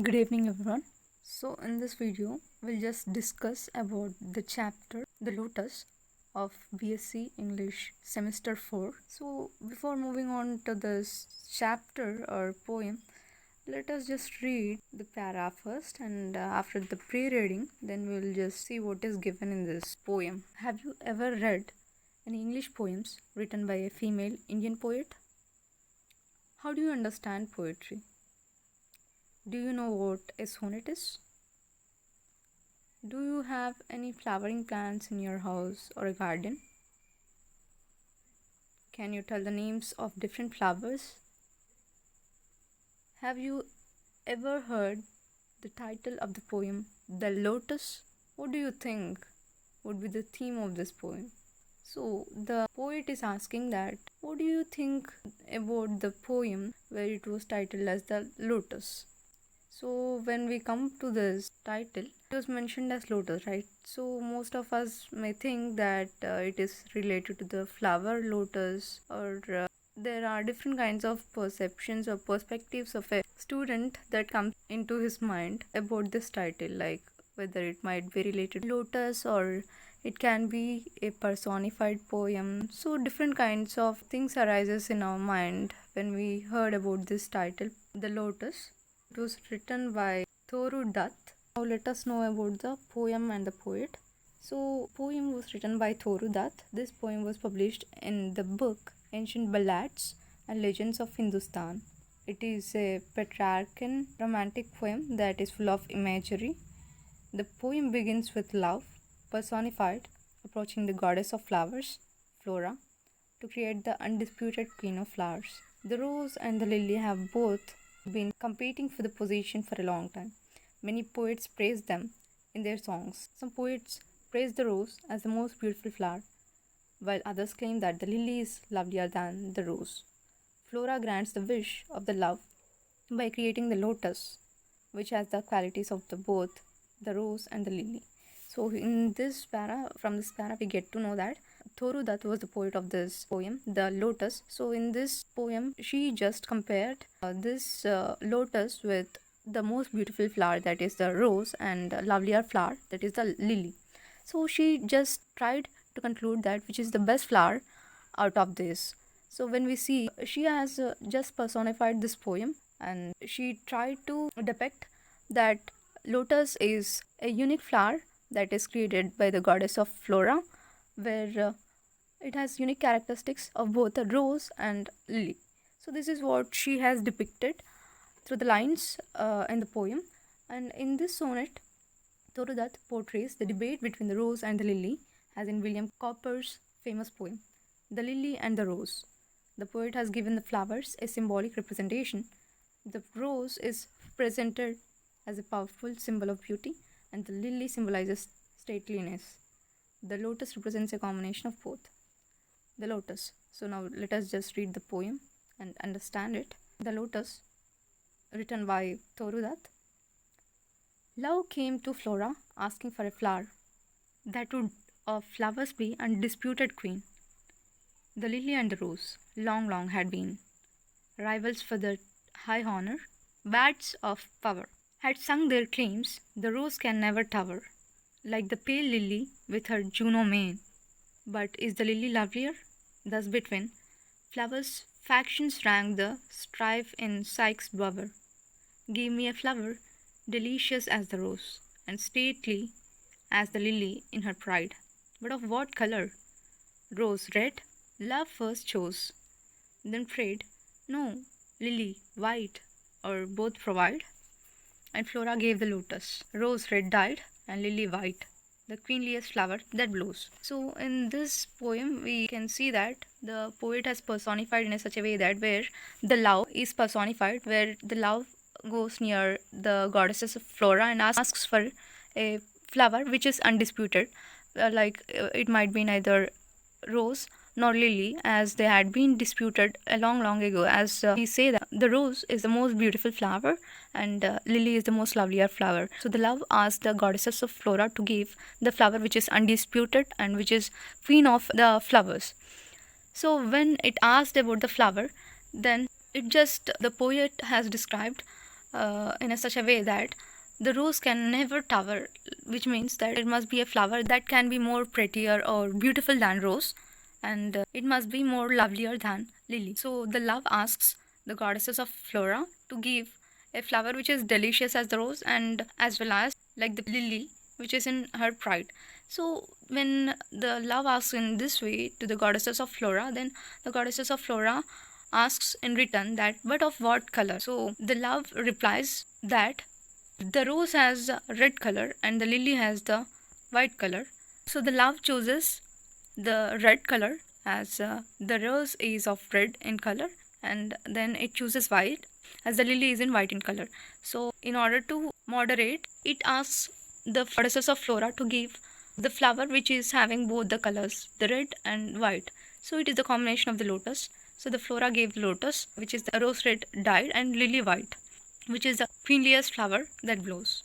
Good evening everyone. So in this video we'll just discuss about the chapter The Lotus of BSc English semester 4. So before moving on to this chapter or poem, let us just read the para first, and after the pre-reading then we'll just see what is given in this poem. Have you ever read any English poems written by a female Indian poet? How do you understand poetry? Do you know what a sonnet is? Do you have any flowering plants in your house or a garden? Can you tell the names of different flowers? Have you ever heard the title of the poem, The Lotus? What do you think would be the theme of this poem? So the poet is asking that, what do you think about the poem where it was titled as The Lotus? So when we come to this title, it was mentioned as lotus, right? So most of us may think that it is related to the flower lotus, or there are different kinds of perceptions or perspectives of a student that comes into his mind about this title, like whether it might be related to lotus or it can be a personified poem. So different kinds of things arises in our mind when we heard about this title, The Lotus. It was written by Toru Datt. Now let us know about the poem and the poet. So poem was written by Toru Datt. This poem was published in the book Ancient Ballads and Legends of Hindustan. It is a Petrarchan romantic poem that is full of imagery. The poem begins with love, personified, approaching the goddess of flowers, Flora, to create the undisputed queen of flowers. The rose and the lily have both been competing for the position for a long time. Many poets praise them in their songs. Some poets praise the rose as the most beautiful flower, while others claim that the lily is lovelier than the rose. Flora grants the wish of the love by creating the lotus, which has the qualities of both the rose and the lily. So in this from this para, we get to know that Toru Dutt was the poet of this poem, The Lotus. So in this poem, she just compared this lotus with the most beautiful flower, that is the rose, and lovelier flower, that is the lily. So she just tried to conclude that which is the best flower out of this. So when we see, she has just personified this poem, and she tried to depict that lotus is a unique flower that is created by the goddess of Flora, where it has unique characteristics of both a rose and lily. So this is what she has depicted through the lines in the poem. And in this sonnet, Toru Dutt portrays the debate between the rose and the lily, as in William Cowper's famous poem, The Lily and the Rose. The poet has given the flowers a symbolic representation. The rose is presented as a powerful symbol of beauty, and the lily symbolizes stateliness. The lotus represents a combination of both. The lotus. So now let us just read the poem and understand it. The Lotus, written by Toru Dutt. Love came to Flora asking for a flower that would of flowers be undisputed queen. The lily and the rose long had been rivals for the high honor, bats of power. Had sung their claims, the rose can never tower, like the pale lily with her Juno mane. But is the lily lovelier? Thus between flowers factions rank the strife in Psyche's bower. Give me a flower, delicious as the rose, and stately as the lily in her pride. But of what color? Rose red, love first chose, then prayed, no, lily white, or both provide. And Flora gave the lotus. Rose red dyed and lily white, the queenliest flower that blows. So in this poem we can see that the poet has personified in such a way that where the love is personified, where the love goes near the goddesses of Flora and asks for a flower which is undisputed, it might be neither rose nor lily, as they had been disputed a long ago, as we say that the rose is the most beautiful flower and lily is the most lovelier flower. So the love asked the goddesses of Flora to give the flower which is undisputed and which is queen of the flowers. So when it asked about the flower, then the poet has described in such a way that the rose can never tower, which means that it must be a flower that can be more prettier or beautiful than rose, and it must be more lovelier than lily. So the love asks the goddesses of flora to give a flower which is delicious as the rose and as well as like the lily which is in her pride. So when the love asks in this way to the goddesses of flora, then the goddesses of flora asks in return that but of what color. So the love replies that the rose has a red color and the lily has the white color. So the love chooses the red color as the rose is of red in color, and then it chooses white as the lily is in white in color. So in order to moderate, it asks the goddesses of flora to give the flower which is having both the colors, the red and white. So it is the combination of the lotus. So the flora gave lotus, which is the rose red dyed, and lily white, which is the queenliest flower that blows.